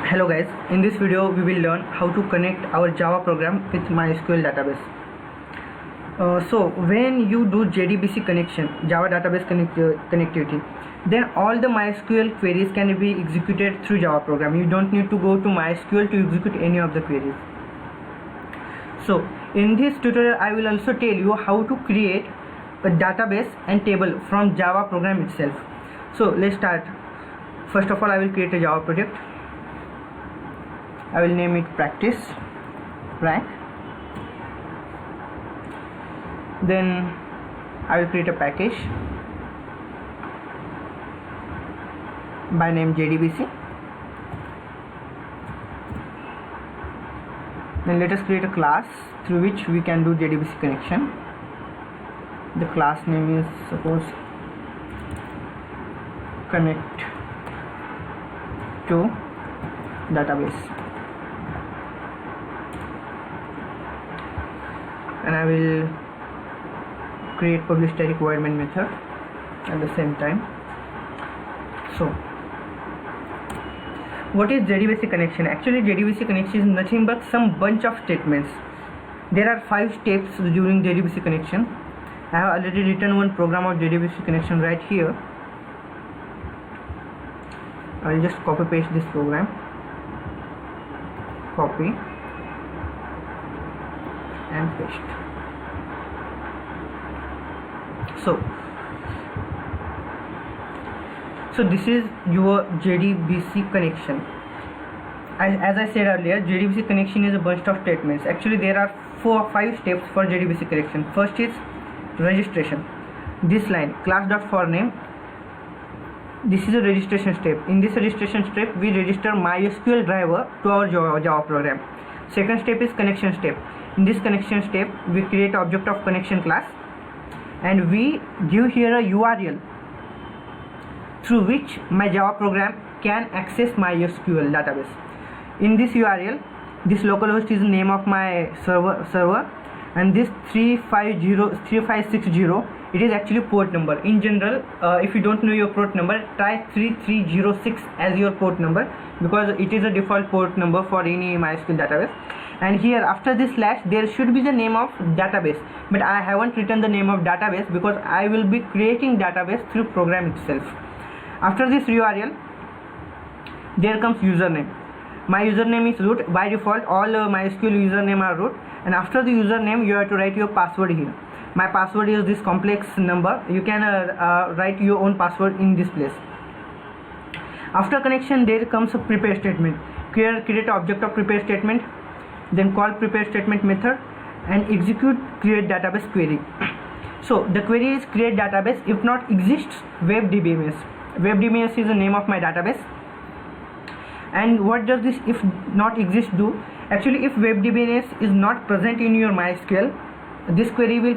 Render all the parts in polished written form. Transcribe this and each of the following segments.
Hello guys, in this video we will learn how to connect our Java program with MySQL database. So when you do JDBC connection, Java database connectivity, then all the MySQL queries can be executed through Java program. You don't need to go to MySQL to execute any of the queries. So in this tutorial I will also tell you how to create a database and table from Java program itself. So let's start. First of all, I will create a Java project. I will name it practice rank. Then I will create a package by name JDBC. Then let us create a class through which we can do JDBC connection. The class name is suppose connect to database, and I will create public static void main method at the same time. So what is JDBC connection? Actually JDBC connection is nothing but some bunch of statements. There are 5 steps during JDBC connection. I have already written one program of JDBC connection right here. I will just copy paste this program, copy and paste. So this is your JDBC connection. As I said earlier, JDBC connection is a bunch of statements. Actually there are 5 steps for JDBC connection. First is registration. This line class.forName, this is a registration step. In this registration step we register MySQL driver to our Java program. Second step is connection step. In this connection step we create object of connection class and we give here a URL through which my Java program can access MySQL database. In this URL, this localhost is the name of my server, and this 3560, it is actually port number. In general, if you don't know your port number, try 3306 as your port number, because it is a default port number for any MySQL database. And here after this slash there should be the name of database, but I haven't written the name of database because I will be creating database through program itself. After this URL there comes username. My username is root. By default all MySQL username are root, and after the username you have to write your password here. My password is this complex number. You can write your own password in this place. After connection there comes a prepare statement. Create object of prepare statement, then call prepare statement method and execute create database query. So the query is create database if not exists webdbms. Webdbms is the name of my database. And what does this if not exist do? Actually if webdbms is not present in your MySQL, this query will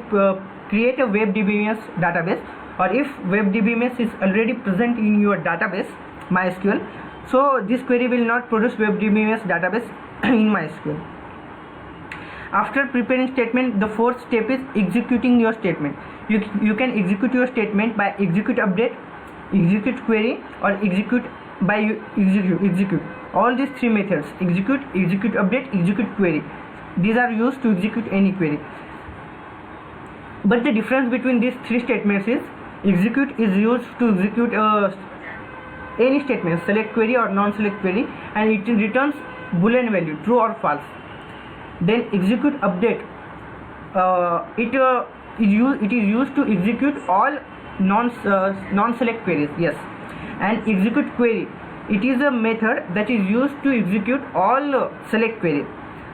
create a webdbms database, or if webdbms is already present in your database MySQL, so this query will not produce webdbms database in MySQL. After preparing statement, the fourth step is executing your statement. You can execute your statement by execute update, execute query, or execute by execute. All these 3 methods, execute update, execute query, these are used to execute any query. But the difference between these 3 statements is execute is used to execute any statement, select query or non-select query, and it returns boolean value true or false. Then execute update, it is used to execute all non-select queries. Yes. And execute query, it is a method that is used to execute all select query.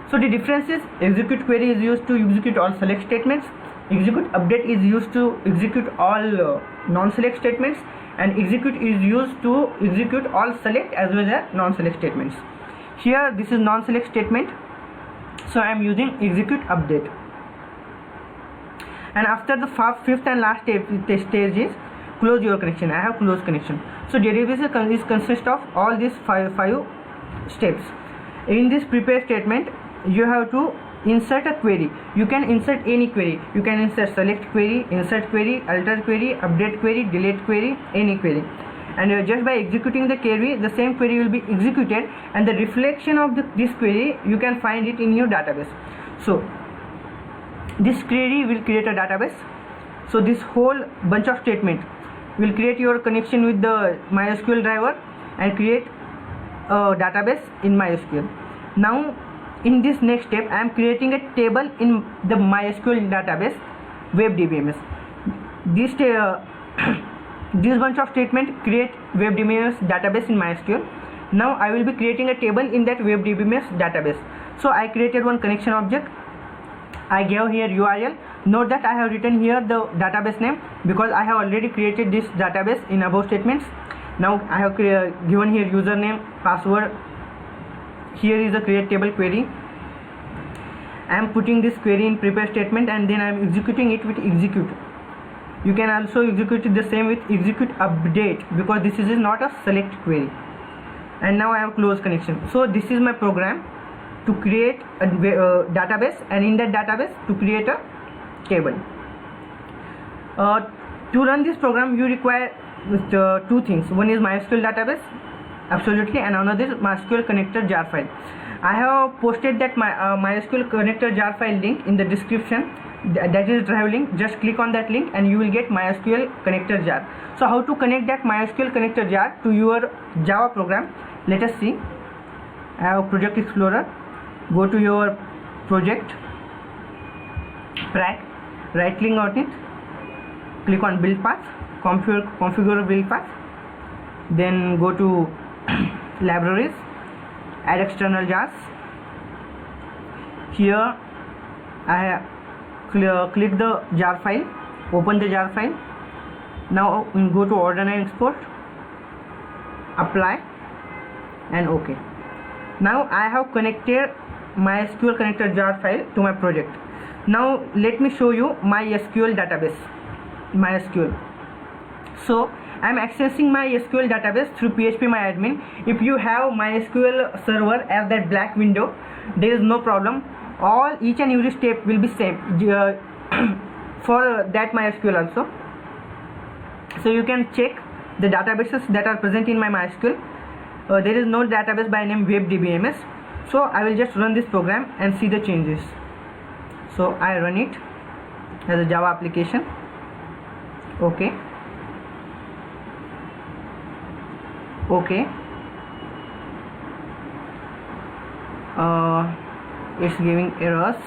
So the difference is execute query is used to execute all select statements, execute update is used to execute all non-select statements, and execute is used to execute all select as well as non-select statements. Here this is non-select statement, so I am using execute update. And after the 5th and last stage is close your connection. I have closed connection. So JDBC is consist of all these 5 steps. In this prepare statement you have to insert a query. You can insert any query. You can insert select query, insert query, alter query, update query, delete query, any query. and just by executing the query, the same query will be executed, and the reflection of this query you can find it in your database. So this query will create a database. So this whole bunch of statement will create your connection with the MySQL driver and create a database in MySQL. Now in this next step, I am creating a table in the MySQL database WebDBMS. This bunch of statement create WebDBMS database in MySQL. Now I will be creating a table in that WebDBMS database. So I created one connection object. I gave here URL. Note that I have written here the database name because I have already created this database in above statements. Now I have given here username, password. Here is a create table query. I am putting this query in prepare statement, and then I am executing it with execute. You can also execute it the same with execute update because this is not a select query. And now I have close connection. So this is my program to create a database, and in that database to create a table. To run this program you require two things. One is MySQL database, absolutely, and another is MySQL connector jar file. I have posted that MySQL connector jar file link in the description. That is drive link. Just click on that link and you will get MySQL connector jar. So how to connect that MySQL connector jar to your Java program? Let us see. I have Project Explorer. Go to your project, right click on it, click on build path, configure build path, then go to libraries, add external jars. Here I have click the jar file, open the jar file. Now go to order and export, apply, and OK. Now I have connected MySQL connector jar file to my project. Now let me show you MySQL database, MySQL. So I am accessing my SQL database through phpMyAdmin. If you have MySQL server as that black window, there is no problem. Each and every step will be same for that MySQL also. So you can check the databases that are present in my MySQL. There is no database by name WebDBMS. So I will just run this program and see the changes. So I run it as a Java application. Okay. It's giving errors.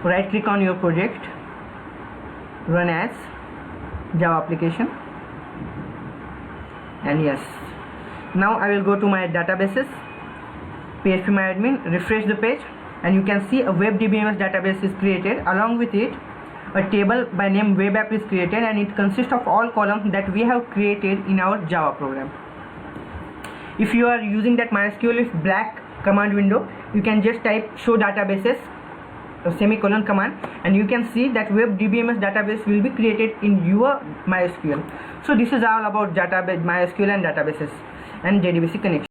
Right click on your project, run as Java application, and yes. Now I will go to my databases, phpMyAdmin, refresh the page, and you can see a WebDBMS database is created. Along with it, a table by name web app is created, and it consists of all columns that we have created in our Java program. If you are using that MySQL with black command window, you can just type show databases semicolon command, and you can see that WebDBMS database will be created in your MySQL. So this is all about database, MySQL and databases and JDBC connection.